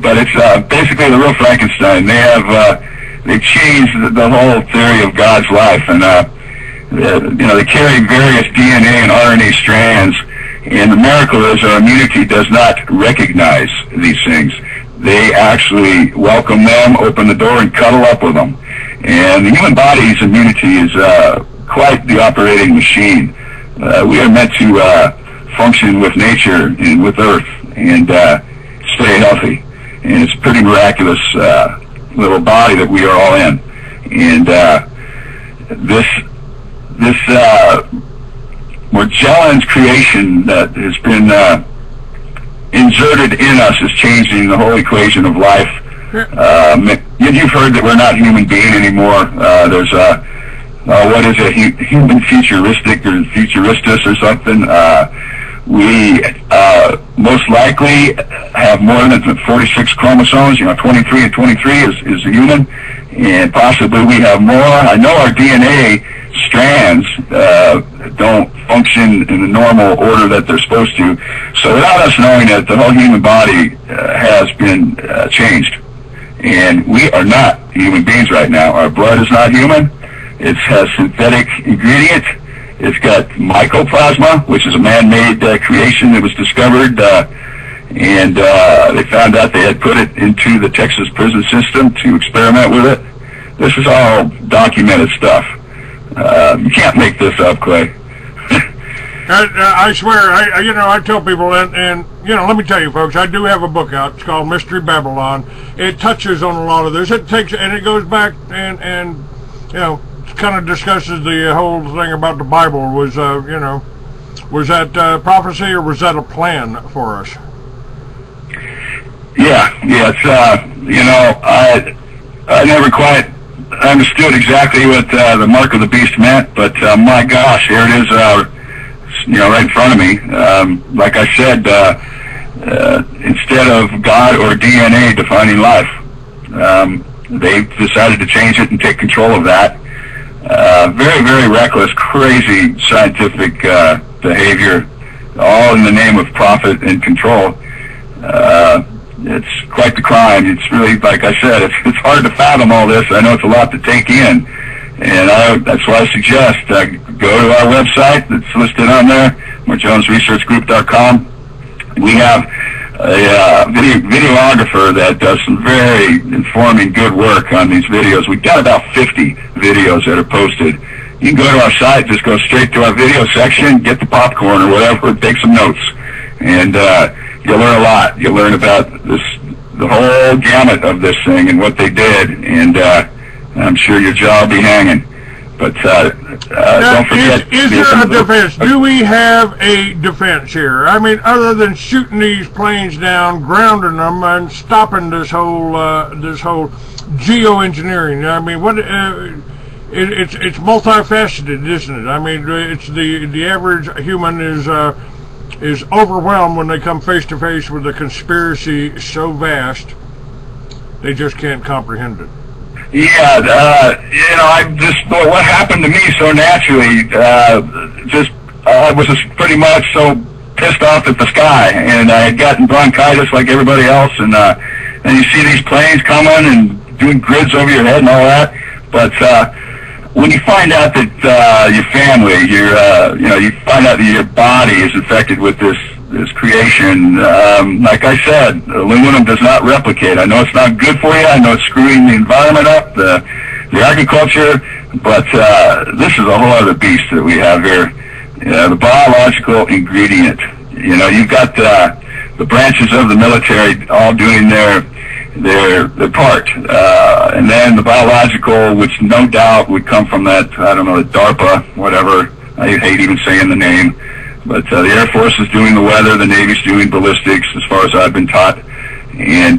but it's basically the real Frankenstein. They've changed the whole theory of God's life, and they carry various DNA and RNA strands. And the miracle is our immunity does not recognize these things. They actually welcome them, open the door, and cuddle up with them. And the human body's immunity is quite the operating machine. We are meant to function with nature and with Earth and stay healthy. And it's a pretty miraculous little body that we are all in. And this Morgellons creation that has been inserted in us is changing the whole equation of life. You've heard that we're not human being anymore. There's what is it, human futuristic or futuristus or something. We most likely have more than 46 chromosomes. 23 and 23 is a human, and possibly we have more. I know our DNA strands don't function in the normal order that they're supposed to. So without us knowing it, the whole human body has been changed. And we are not human beings right now. Our blood is not human. It has synthetic ingredient. It's got mycoplasma, which is a man-made creation that was discovered, and they found out they had put it into the Texas prison system to experiment with it. This is all documented stuff. You can't make this up, Clay. I swear, I tell people, and let me tell you, folks, I do have a book out. It's called Mystery Babylon. It touches on a lot of this. It goes back and kind of discusses the whole thing about the Bible. Was that prophecy, or was that a plan for us? Yeah, it's I never quite understood exactly what the mark of the beast meant, but my gosh, here it is, right in front of me. Like I said, instead of God or DNA defining life, they've decided to change it and take control of that. Very, very reckless, crazy scientific behavior, all in the name of profit and control. It's quite the crime. It's really, like I said, it's hard to fathom all this. I know it's a lot to take in, and that's why I suggest go to our website that's listed on there, MorgellonsResearchGroup.com. We have a videographer that does some very informing, good work on these videos. We've got about 50 videos that are posted. You can go to our site, just go straight to our video section, get the popcorn or whatever, take some notes, and you'll learn a lot. You'll learn about the whole gamut of this thing and what they did, and I'm sure your jaw will be hanging. But don't forget. Is there a defense? Do we have a defense here? I mean, other than shooting these planes down, grounding them, and stopping this whole geoengineering? I mean, what? It's multifaceted, isn't it? I mean, it's the average human is overwhelmed when they come face to face with a conspiracy so vast they just can't comprehend it. Yeah, what happened to me so naturally, I was just pretty much so pissed off at the sky, and I had gotten bronchitis like everybody else, and you see these planes coming and doing grids over your head and all that, but when you find out that your family, you find out that your body is infected with this creation, like I said, aluminum does not replicate. I know it's not good for you. I know it's screwing the environment up, the agriculture, but this is a whole other beast that we have here. The biological ingredient. You've got the branches of the military all doing their part, and then the biological, which no doubt would come from that, I don't know, the DARPA, whatever, I hate even saying the name, but the Air Force is doing the weather, the Navy's doing ballistics, as far as I've been taught, and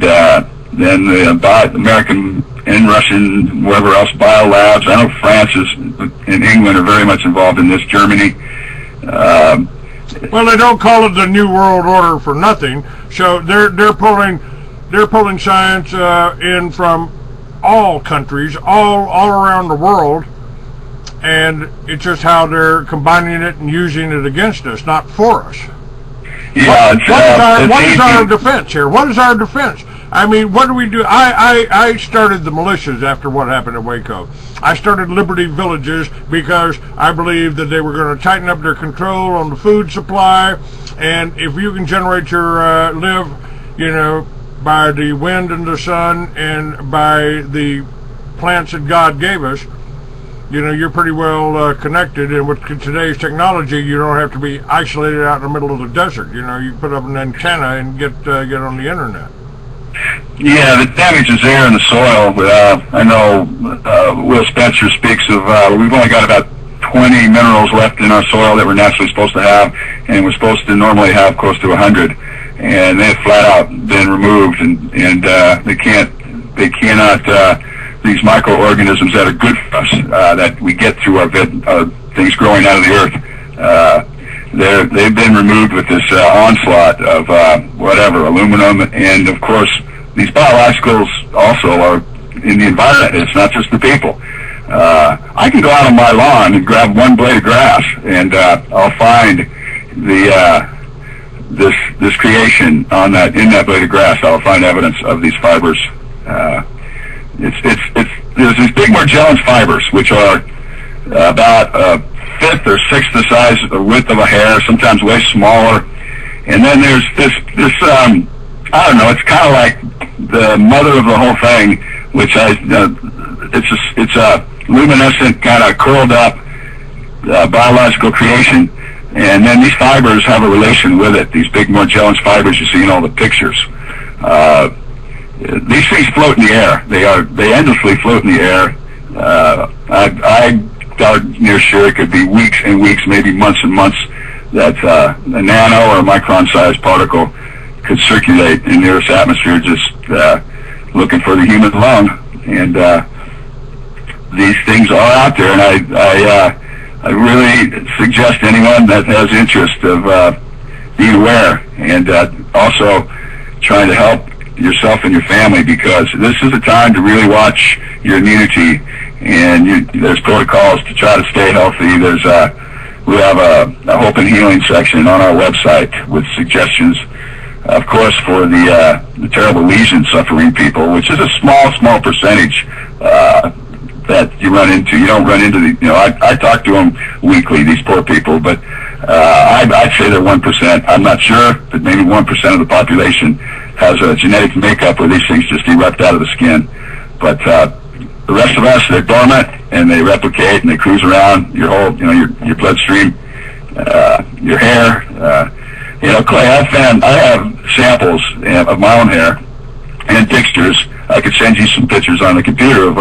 then the American and Russian, wherever else, biolabs. I know France and England are very much involved in this, Germany. Well, they don't call it the New World Order for nothing, so they're pulling science in from all countries, all around the world, and it's just how they're combining it and using it against us, not for us. Yeah, what is our defense here? What is our defense? I mean, what do we do? I started the militias after what happened at Waco. I started Liberty Villages because I believed that they were going to tighten up their control on the food supply, and if you can generate your live, you know, by the wind and the sun and by the plants that God gave us, you know, you're pretty well connected, and with today's technology, you don't have to be isolated out in the middle of the desert. You know, you put up an antenna and get on the internet. Yeah, the damage is there in the soil. I know Will Spencer speaks of we've only got about 20 minerals left in our soil that we're naturally supposed to have, and we're supposed to normally have close to 100, and they've flat out been removed, and they cannot. These microorganisms that are good for us, that we get through our things growing out of the earth, they've been removed with this onslaught of aluminum, and of course these biologicals also are in the environment. It's not just the people. I can go out on my lawn and grab one blade of grass, and I'll find this creation in that blade of grass. I'll find evidence of these fibers. There's these big Morgellons fibers, which are about a fifth or sixth the size, the width of a hair, sometimes way smaller. And then there's this I don't know, it's kind of like the mother of the whole thing, which it's a luminescent, kind of curled up biological creation. And then these fibers have a relation with it, these big Morgellons fibers you see in all the pictures. These things float in the air. They endlessly float in the air. I doubt near sure it could be weeks and weeks, maybe months and months, that a nano or a micron-sized particle could circulate in the Earth's atmosphere, just looking for the human lung. And these things are out there, and I really suggest anyone that has interest of being aware, and also trying to help yourself and your family, because this is a time to really watch your immunity, and there's protocols to try to stay healthy. We have a hope and healing section on our website with suggestions, of course, for the terrible lesion suffering people, which is a small percentage that you run into. You don't run into I talk to them weekly, these poor people, but I'd say they're 1%. I'm not sure, but maybe 1% of the population has a genetic makeup where these things just erupt out of the skin. But the rest of us, they're dormant, and they replicate, and they cruise around your whole, your bloodstream, your hair. Clay, I have samples of my own hair and textures. I could send you some pictures on the computer of,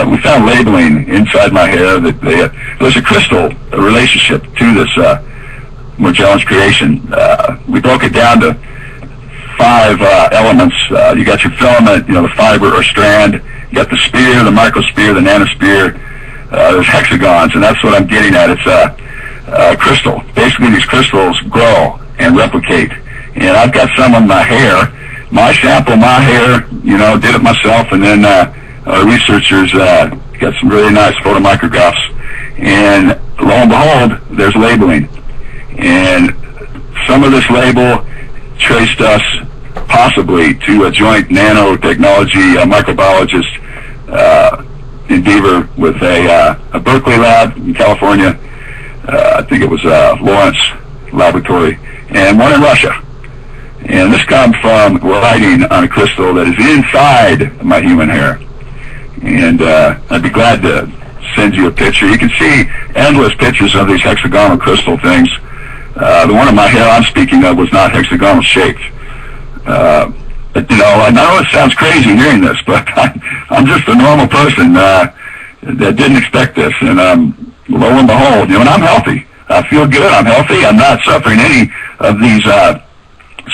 we found labeling inside my hair that there's a crystal relationship to this Morgellons creation. We broke it down to 5 elements. You got your filament, the fiber or strand. You got the spear, the microsphere, the nanosphere. There's hexagons, and that's what I'm getting at. It's a crystal. Basically, these crystals grow and replicate. And I've got some on my hair. My sample, my hair, did it myself, and then our researchers got some really nice photomicrographs. And lo and behold, there's labeling. And some of this label traced us possibly to a joint nanotechnology microbiologist in Beaver with a Berkeley lab in California. I think it was Lawrence Laboratory, and one in Russia. And this comes from writing on a crystal that is inside my human hair. And I'd be glad to send you a picture. You can see endless pictures of these hexagonal crystal things. The one in my hair I'm speaking of was not hexagonal shaped. I know it sounds crazy hearing this, but I'm just a normal person that didn't expect this. And lo and behold, and I'm healthy. I feel good. I'm healthy. I'm not suffering any of these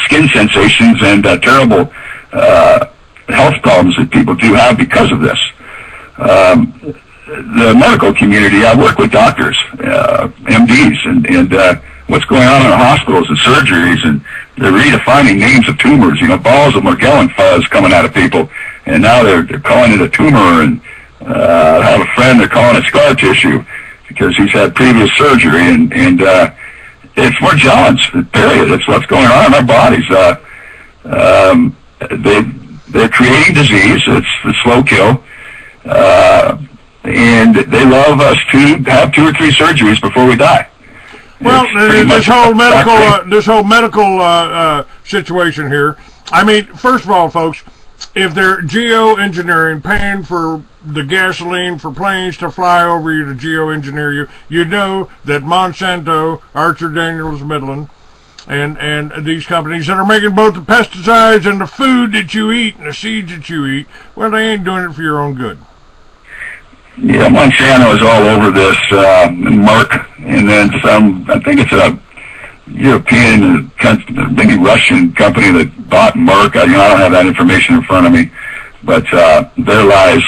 skin sensations and terrible health problems that people do have because of this. The medical community, I work with doctors, MDs, and what's going on in the hospitals and surgeries, and they're redefining names of tumors, balls of Morgellon fuzz coming out of people, and now they're calling it a tumor, and I have a friend, they're calling it scar tissue because he's had previous surgery, and it's Morgellons, period. It's what's going on in our bodies. They're creating disease. It's the slow kill. And they love us to have 2 or 3 surgeries before we die. Well, this whole medical situation here. I mean, first of all, folks, if they're geoengineering, paying for the gasoline for planes to fly over you to geoengineer you, you know that Monsanto, Archer Daniels Midland, and these companies that are making both the pesticides and the food that you eat and the seeds that you eat, well, they ain't doing it for your own good. Yeah, Monsanto is all over this, Merck, and then some, I think it's a European, maybe Russian company that bought Merck. I don't have that information in front of me, but there lies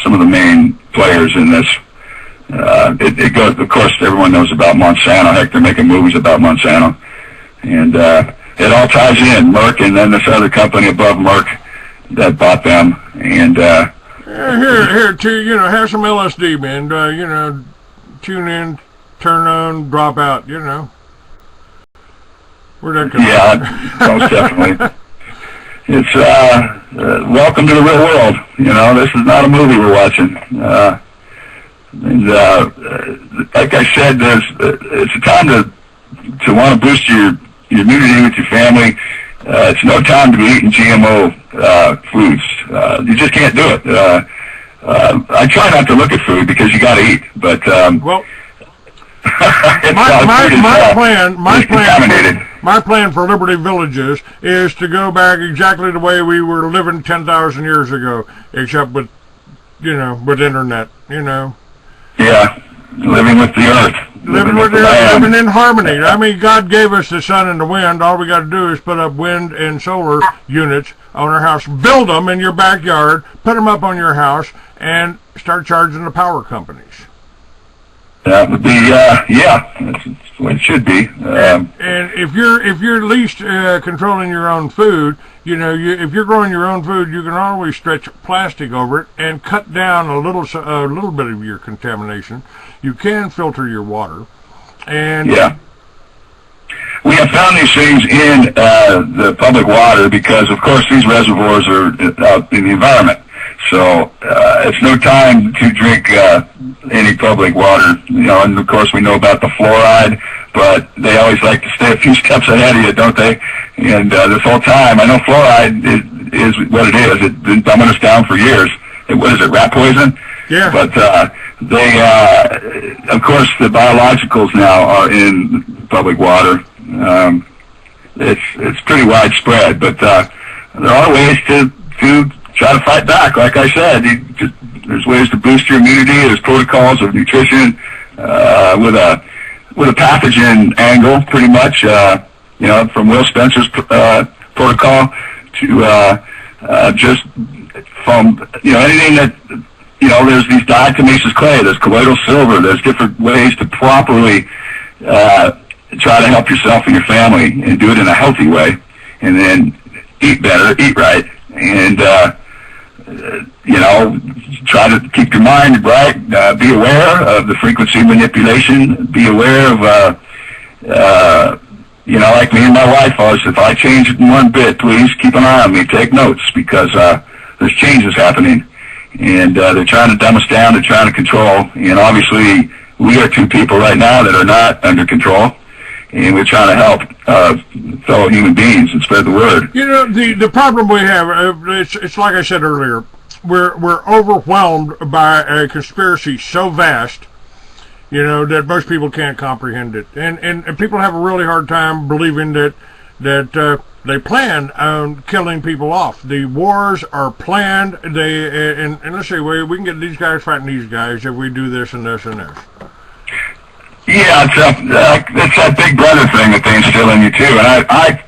some of the main players in this. It goes, of course, everyone knows about Monsanto. Heck, they're making movies about Monsanto. And it all ties in, Merck and then this other company above Merck that bought them. And here, too, have some LSD, man. Tune in, turn on, drop out, Where'd that come from? Yeah, most definitely. It's welcome to the real world. This is not a movie we're watching. Like I said, it's a time to want to boost your immunity with your family. It's no time to be eating GMO foods. You just can't do it. I try not to look at food because you got to eat, but well, my plan for Liberty Villages is to go back exactly the way we were living 10,000 years ago, except with internet. Yeah, living with the earth. Living with the earth, living in harmony. I mean, God gave us the sun and the wind. All we got to do is put up wind and solar units on our house. Build them in your backyard, put them up on your house, and start charging the power companies. That would be, yeah, that's what it should be. And if you're at least controlling your own food, if you're growing your own food, you can always stretch plastic over it and cut down a little bit of your contamination. You can filter your water, and yeah, we have found these things in the public water because, of course, these reservoirs are out in the environment. So it's no time to drink any public water, and of course we know about the fluoride, but they always like to stay a few steps ahead of you, don't they? And this whole time, I know fluoride is what it is. It's been dumbing us down for years. What is it, rat poison? Yeah. But they, of course, the biologicals now are in public water. It's pretty widespread, but there are ways to try to fight back. Like I said, there's ways to boost your immunity. There's protocols of nutrition with a pathogen angle, pretty much. From Will Spencer's protocol to just from anything that there's these diatomaceous clay, there's colloidal silver. There's different ways to properly try to help yourself and your family and do it in a healthy way, and then eat better, eat right, and try to keep your mind bright, be aware of the frequency manipulation, be aware of, like me and my wife was, if I change it in one bit, please keep an eye on me, take notes, because there's changes happening, and they're trying to dumb us down, they're trying to control, and obviously we are 2 people right now that are not under control, and we're trying to help fellow human beings and spread the word. The problem we have, it's like I said earlier, we're overwhelmed by a conspiracy so vast, that most people can't comprehend it, and people have a really hard time believing that they plan on killing people off. The wars are planned. And let's say we can get these guys fighting these guys if we do this and this and this. Yeah, it's that big brother thing that they instill in you too, and I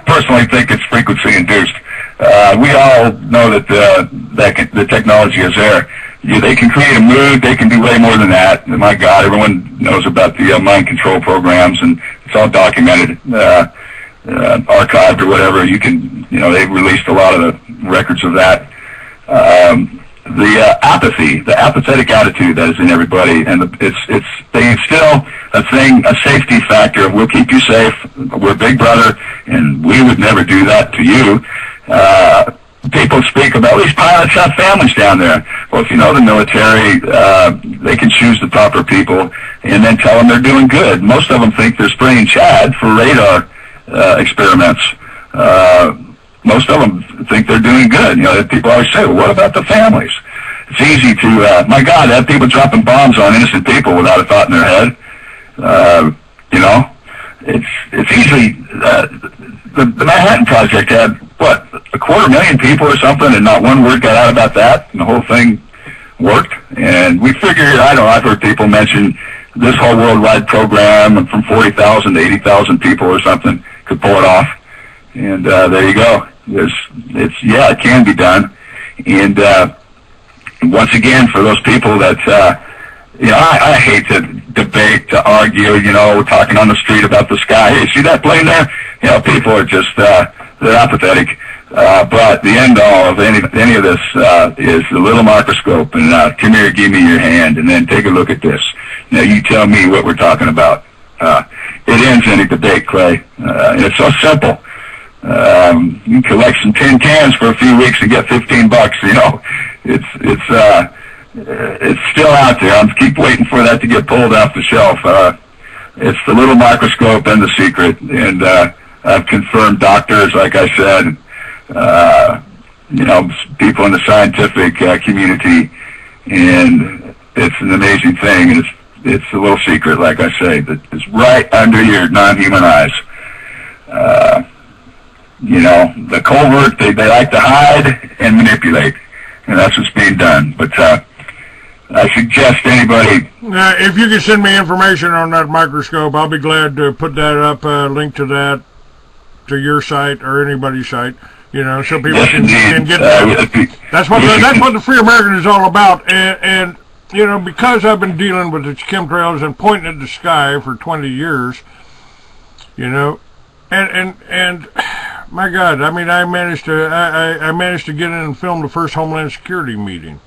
personally think it's frequency induced. We all know that the technology is there. They can create a mood. They can do way more than that. And my God, everyone knows about the mind control programs, and it's all documented, archived or whatever. You can, they've released a lot of the records of that. the apathy, the apathetic attitude that is in everybody, and they instill a safety factor of, we'll keep you safe, we're Big Brother, and we would never do that to you. People speak about, these pilots have families down there. Well, if you know the military, they can choose the proper people and then tell them they're doing good. Most of them think they're spraying Chad for radar experiments. Most of them think they're doing good. You know, people always say, well, what about the families? It's easy to, my God, have people dropping bombs on innocent people without a thought in their head. You know, it's easily, the Manhattan Project had, what, 250,000 people or something, and not one word got out about that, and the whole thing worked. And we figured, I've heard people mention this whole worldwide program from 40,000 to 80,000 people or something could pull it off. And there you go. Yeah, it can be done. And once again, for those people that, you know, I hate to debate, to argue, you know, we're talking on the street about the sky. Hey, see that plane there? You know, people are just, they're apathetic. But the end all of any of this is the little microscope, and come here, give me your hand, and then take a look at this. Now, you tell me what we're talking about. It ends any debate, Clay. And it's so simple. You can collect some tin cans for a few weeks and get $15. You know, it's still out there. I'm keep waiting for that to get pulled off the shelf. It's the little microscope and the secret. And I've confirmed doctors, like I said, you know, people in the scientific community, and it's an amazing thing. And it's a little secret, like I say, that is right under your non-human eyes. You know, the covert, they like to hide and manipulate, and that's what's being done. But I suggest anybody... if you can send me information on that microscope, I'll be glad to put that up, link to that, to your site or anybody's site, you know, so people can get that. That's what the Free American is all about. And you know, because I've been dealing with the chemtrails and pointing at the sky for 20 years, you know, and my God, I mean, I managed to get in and film the first Homeland Security meeting.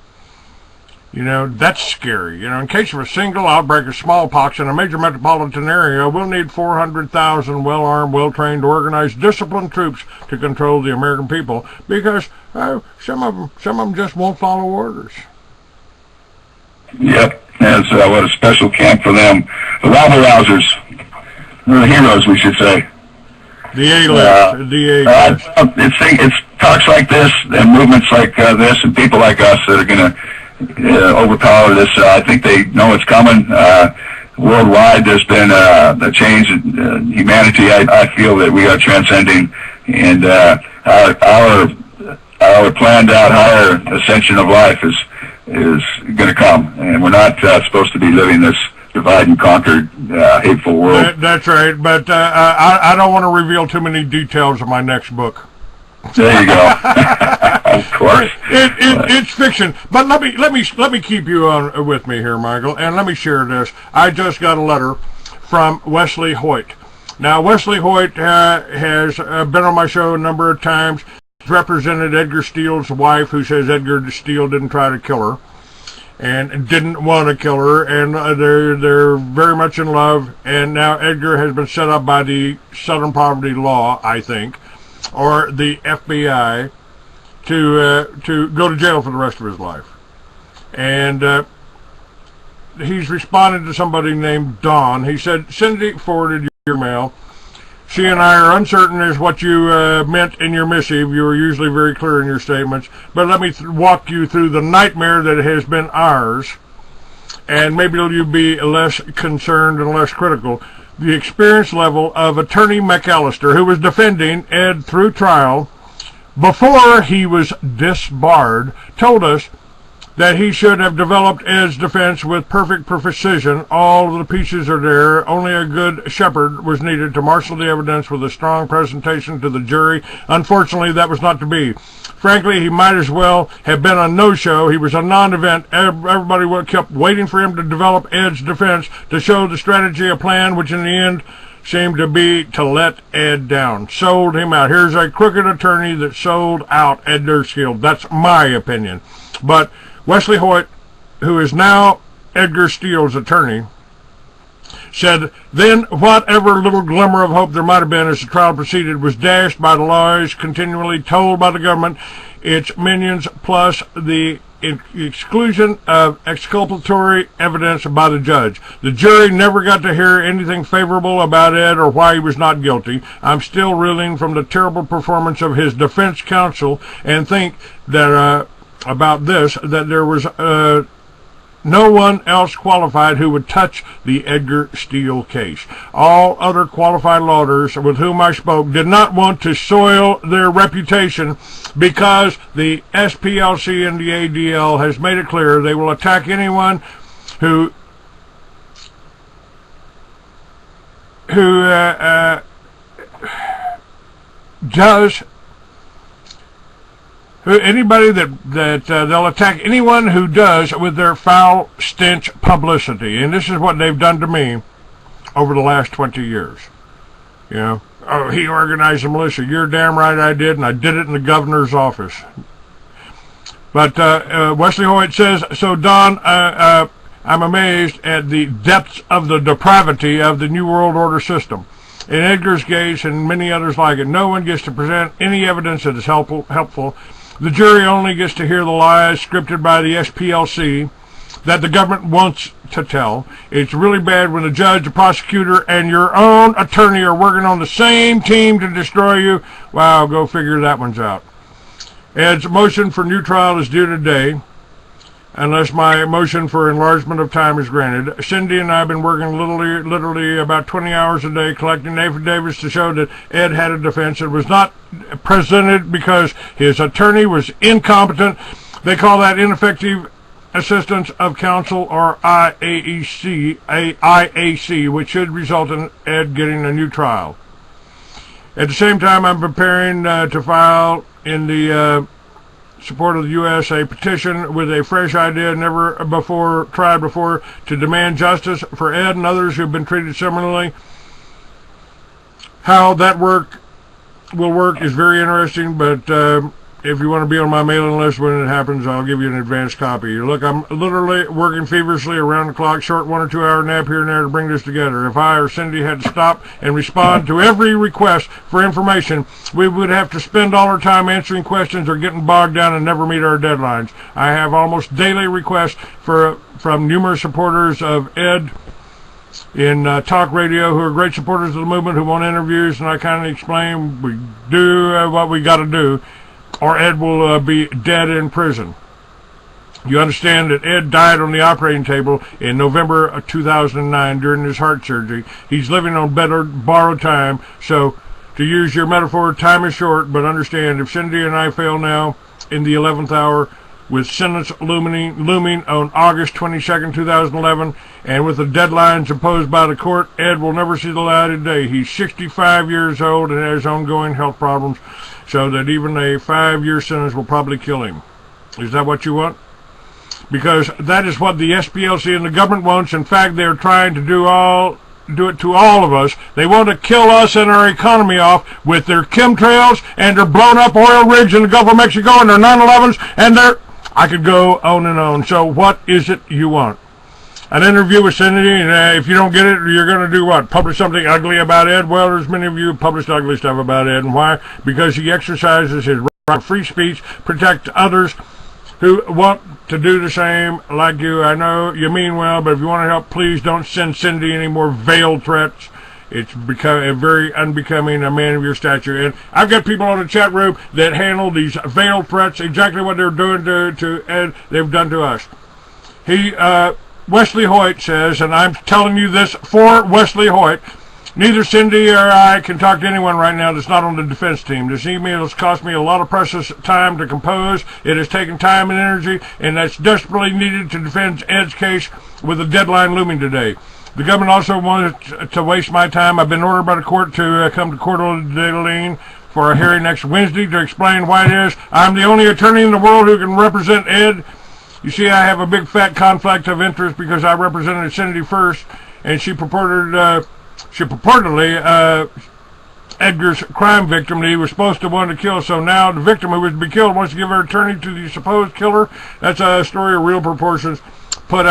You know, that's scary. You know, in case of a single outbreak of smallpox in a major metropolitan area, we'll need 400,000 well-armed, well-trained, organized, disciplined troops to control the American people, because some of them just won't follow orders. Yep, there's what a special camp for them. The rabble-rousers, they're the heroes, we should say. The A-list. It's talks like this and movements like this and people like us that are going to overpower this. I think they know it's coming. Worldwide, there's been a change in humanity. I feel that we are transcending, and our planned out higher ascension of life is going to come, and we're not supposed to be living this divide and conquer, hateful world. That's right, but I don't want to reveal too many details of my next book. There you go. Of course. It's fiction, but let me keep you on with me here, Michael, and let me share this. I just got a letter from Wesley Hoyt. Now, Wesley Hoyt has been on my show a number of times. He's represented Edgar Steele's wife, who says Edgar Steele didn't try to kill her and didn't want to kill her, and they're very much in love. And now Edgar has been set up by the Southern Poverty Law, I think, or the FBI, to go to jail for the rest of his life. And he's responded to somebody named Dawn. He said, Cindy forwarded your mail. She and I are uncertain as what you meant in your missive. You were usually very clear in your statements. But let me walk you through the nightmare that has been ours, and maybe you'll be less concerned and less critical. The experience level of Attorney McAllister, who was defending Ed through trial before he was disbarred, told us that he should have developed Ed's defense with perfect precision. All of the pieces are there. Only a good shepherd was needed to marshal the evidence with a strong presentation to the jury. Unfortunately, that was not to be. Frankly, he might as well have been a no-show. He was a non-event. Everybody kept waiting for him to develop Ed's defense, to show the strategy, a plan, which in the end seemed to be to let Ed down. Sold him out. Here's a crooked attorney that sold out Ed Steele. That's my opinion. But Wesley Hoyt, who is now Edgar Steele's attorney, said, then whatever little glimmer of hope there might have been as the trial proceeded was dashed by the lies continually told by the government, its minions, plus the exclusion of exculpatory evidence by the judge. The jury never got to hear anything favorable about Ed or why he was not guilty. I'm still reeling from the terrible performance of his defense counsel and think that about this, that there was no one else qualified who would touch the Edgar Steele case. All other qualified lawyers with whom I spoke did not want to soil their reputation because the SPLC and the ADL has made it clear they will attack anyone who they'll attack anyone who does with their foul stench publicity. And this is what they've done to me over the last 20 years. You know, oh, he organized the militia. You're damn right I did, and I did it in the governor's office. But Wesley Hoyt says, so Don, I'm amazed at the depths of the depravity of the New World Order system. In Edgar's case and many others like it, no one gets to present any evidence that is helpful. The jury only gets to hear the lies scripted by the SPLC that the government wants to tell. It's really bad when the judge, the prosecutor, and your own attorney are working on the same team to destroy you. Wow, go figure that one's out. Ed's motion for new trial is due today, unless my motion for enlargement of time is granted. Cindy and I have been working literally about 20 hours a day collecting affidavits to show that Ed had a defense. It was not presented because his attorney was incompetent. They call that ineffective assistance of counsel, or IAC, which should result in Ed getting a new trial. At the same time, I'm preparing to file in the support of the U.S. a petition with a fresh idea never before tried before to demand justice for Ed and others who have been treated similarly. How that will work is very interesting, but if you want to be on my mailing list when it happens, I'll give you an advance copy. Look, I'm literally working feverishly around the clock, short 1 or 2 hour nap here and there to bring this together. If I or Cindy had to stop and respond to every request for information, we would have to spend all our time answering questions or getting bogged down and never meet our deadlines. I have almost daily requests from numerous supporters of Ed in talk radio who are great supporters of the movement who want interviews, and I kind of explain we do what we got to do, or Ed will be dead in prison. You understand that Ed died on the operating table in November of 2009 during his heart surgery. He's living on borrowed time, so to use your metaphor, time is short, but understand if Cindy and I fail now in the 11th hour, with sentence looming on August 22nd, 2011, and with the deadlines imposed by the court, Ed will never see the light of day. He's 65 years old and has ongoing health problems, so that even a 5-year sentence will probably kill him. Is that what you want? Because that is what the SPLC and the government wants. In fact, they're trying to do it to all of us. They want to kill us and our economy off with their chemtrails and their blown up oil rigs in the Gulf of Mexico and their 9/11s and their... I could go on and on. So what is it you want? An interview with Cindy, and if you don't get it, you're going to do what? Publish something ugly about Ed? Well, there's many of you who published ugly stuff about Ed. And why? Because he exercises his right to free speech, protect others who want to do the same like you. I know you mean well, but if you want to help, please don't send Cindy any more veiled threats. It's become very unbecoming a man of your stature. And I've got people on the chat room that handle these veiled threats, exactly what they're doing to Ed, they've done to us. Wesley Hoyt says, and I'm telling you this for Wesley Hoyt, neither Cindy or I can talk to anyone right now that's not on the defense team. This email has cost me a lot of precious time to compose. It has taken time and energy, and that's desperately needed to defend Ed's case with a deadline looming today. The government also wanted to waste my time. I've been ordered by the court to come to Coeur d'Alene for a hearing next Wednesday to explain why it is I'm the only attorney in the world who can represent Ed. You see, I have a big fat conflict of interest because I represented Cindy first, and she purportedly Edgar's crime victim that he was supposed to want to kill. So now the victim who was to be killed wants to give her attorney to the supposed killer. That's a story of real proportions. Put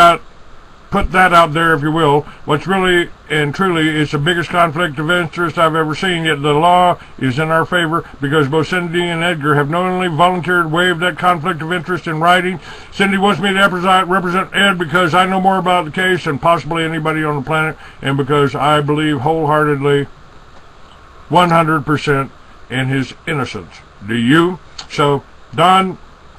that out there, if you will. What's really and truly is the biggest conflict of interest I've ever seen, yet the law is in our favor because both Cindy and Edgar have knowingly volunteered to waive that conflict of interest in writing. Cindy wants me to represent Ed because I know more about the case than possibly anybody on the planet, and because I believe wholeheartedly 100% in his innocence. Do you? So, Don,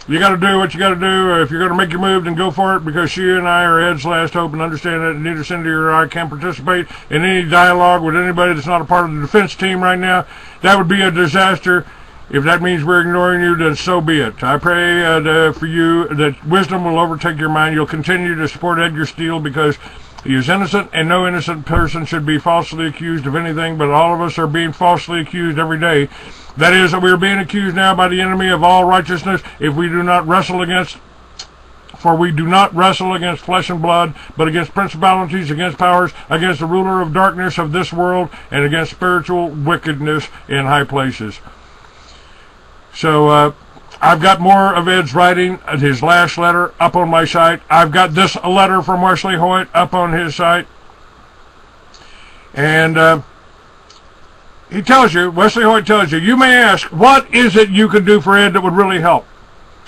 you got to do what you got to do. If you're going to make your move, then go for it, because she and I are Ed's last hope, and understand that neither Cindy or I can participate in any dialogue with anybody that's not a part of the defense team right now. That would be a disaster. If that means we're ignoring you, then so be it. I pray for you that wisdom will overtake your mind. You'll continue to support Edgar Steele because he is innocent, and no innocent person should be falsely accused of anything, but all of us are being falsely accused every day. That is, that we are being accused now by the enemy of all righteousness, if we do not wrestle against, for we do not wrestle against flesh and blood, but against principalities, against powers, against the ruler of darkness of this world, and against spiritual wickedness in high places. So, I've got more of Ed's writing, his last letter, up on my site. I've got this letter from Wesley Hoyt up on his site. And he tells you, Wesley Hoyt tells you, you may ask, what is it you could do for Ed that would really help?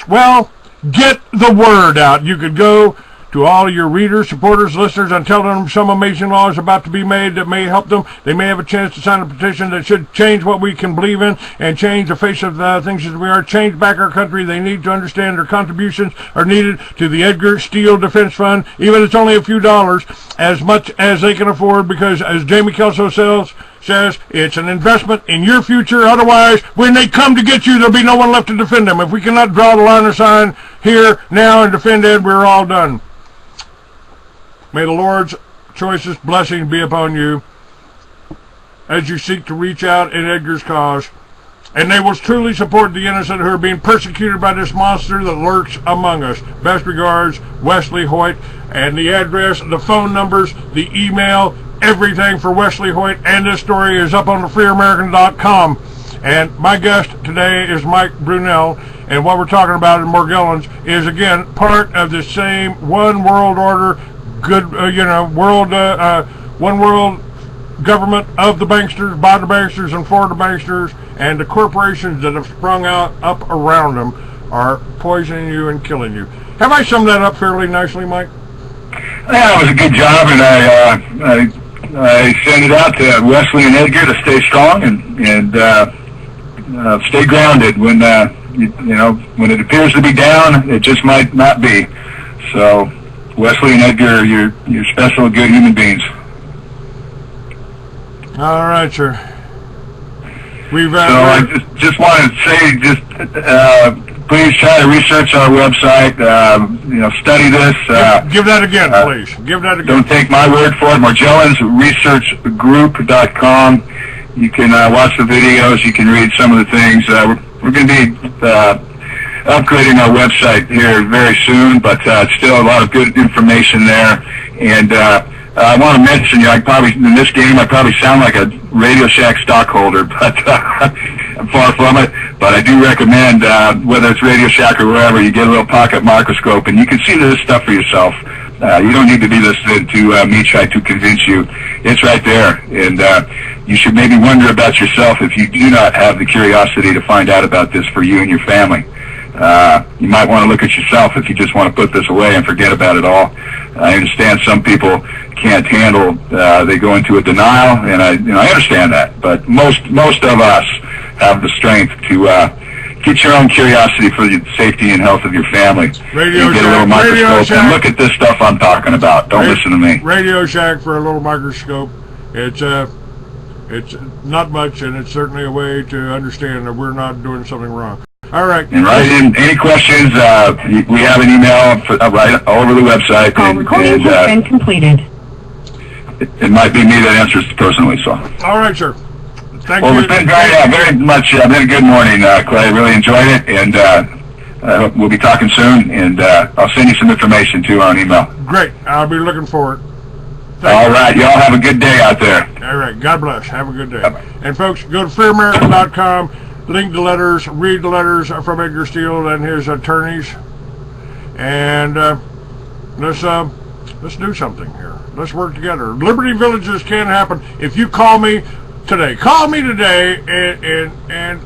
Well, get the word out. You could go to all your readers, supporters, listeners, and tell them some amazing law is about to be made that may help them. They may have a chance to sign a petition that should change what we can believe in and change the face of things as we are, change back our country. They need to understand their contributions are needed to the Edgar Steele Defense Fund, even if it's only a few dollars, as much as they can afford, because as Jamie Kelso says, it's an investment in your future. Otherwise, when they come to get you, there'll be no one left to defend them. If we cannot draw the line of sign here, now, and defend Ed, we're all done. May the Lord's choicest blessing be upon you as you seek to reach out in Edgar's cause. And they will truly support the innocent who are being persecuted by this monster that lurks among us. Best regards, Wesley Hoyt. And the address, the phone numbers, the email, everything for Wesley Hoyt and this story is up on thefreeamerican.com. And my guest today is Mike Brunell, and what we're talking about in Morgellons is, again, part of the same one world order, one world government of the banksters, by the banksters, and for the banksters, and the corporations that have sprung out up around them are poisoning you and killing you. Have I summed that up fairly nicely, Mike? Yeah, it was a good job, and I send it out to Wesley and Edgar to stay strong and stay grounded when when it appears to be down. It just might not be. So, Wesley and Edgar, you're special, good human beings. All right, sir. So I just wanted to say, please try to research our website. Study this. Give that again, please. Give that again. Don't take my word for it. MorgellonsResearchGroup.com. You can watch the videos. You can read some of the things. We're going to be upgrading our website here very soon, but still a lot of good information there. And I want to mention, in this game, I probably sound like a Radio Shack stockholder, but I'm far from it. But I do recommend, whether it's Radio Shack or wherever, you get a little pocket microscope, and you can see this stuff for yourself. You don't need to be listening to me try to convince you. It's right there, and you should maybe wonder about yourself if you do not have the curiosity to find out about this for you and your family. You might want to look at yourself if you just want to put this away and forget about it all. I understand some people can't handle, they go into a denial, and I understand that, but most of us have the strength to get your own curiosity for the safety and health of your family. Radio get a little microscope and look at this stuff I'm talking about. Don't listen to me. Radio Shack for a little microscope. It's not much, and it's certainly a way to understand that we're not doing something wrong. All right. And write in any questions. We have an email right all over the website. Call recording has been completed. It might be me that answers personally. So. All right, sir. Thank you. Well, it's been very much. Been a good morning, Clay. Really enjoyed it, and we'll be talking soon. And I'll send you some information too on email. Great. I'll be looking for it. All right. Y'all have a good day out there. All right. God bless. Have a good day. Bye-bye. And folks, go to freeamerican.com, link the letters, read the letters from Edgar Steele and his attorneys, and let's do something here. Let's work together. Liberty Villages can happen. If you call me today, and